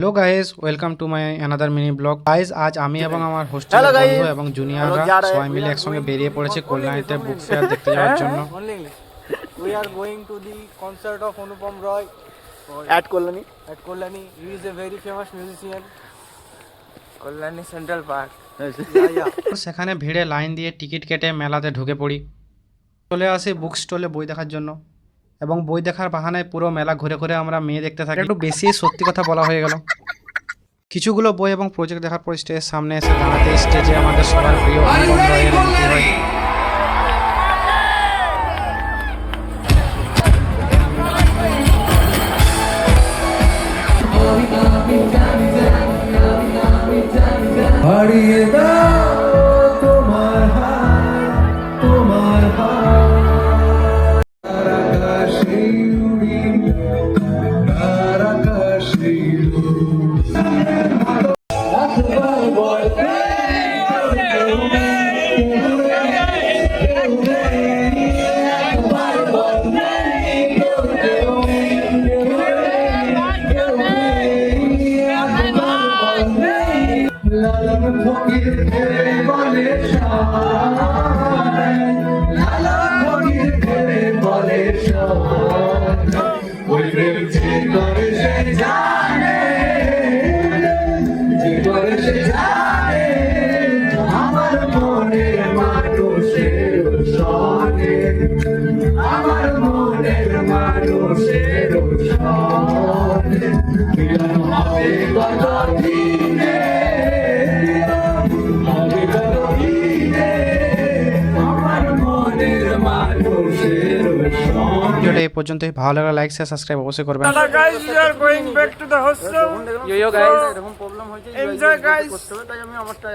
Hello guys, welcome to my another mini blog. Guys, আজ আমি এবং আমার হোস্টেলের বন্ধু এবং জুনিয়ররা সবাই মিলে একসঙ্গে বেরিয়ে পড়েছি কল্যাণীতে বুক ফেয়ার দেখতে যাওয়ার জন্য। We are going to the concert of Anupam Roy at Kolani. at Kolani. He is a very famous musician. Kolani Central Park. Yeah. সেখানে ভিড়ে লাইন দিয়ে টিকিট কেটে মেলাতে ঢুকে পড়ি। চলে আসি বুক স্টলে বই দেখার জন্য এবং বই দেখার বাহানায় পুরো মেলা ঘুরে ঘুরে আমরা মেয়ে দেখতে থাকি। একটু বেশি সত্যি কথা বলা হয়ে গেল। কিছুগুলো বই এবং প্রজেক্ট দেখার পর স্টেজের সামনে এসে দাঁড়াতে স্টেজে আমাদের সবার প্রিয় অনুপম রয়ের এন্ট্রি হয়। হারিয়ে দাও তোমার হাত, তোমার হাত। তার আকাশে উড়ি, তার আকাশে উড়ি। একবার বলতে কেউ নেই, কেউ নেই, একবার বলতে কেউ নেই, কেউ নেই, একবার বলতে লালন ফকির ঘেরে বলে সবাই, লালন ফকির ঘেরে বলে সবাই, ওই প্রেম যে করে সে জানে, যে করে সে জানে, আমার মনের মানুষের সনে, আমার মনের মানুষের সনে, মিলন হবে কত দিনে, ভিডিওটা এই পর্যন্তই। ভালো লাগলে লাইক শেয়ার সাবস্ক্রাইব অবশ্যই করবেন। Guys, we are going back to the hostel. Yo guys. Enjoy guys. তাই আমি আমারটা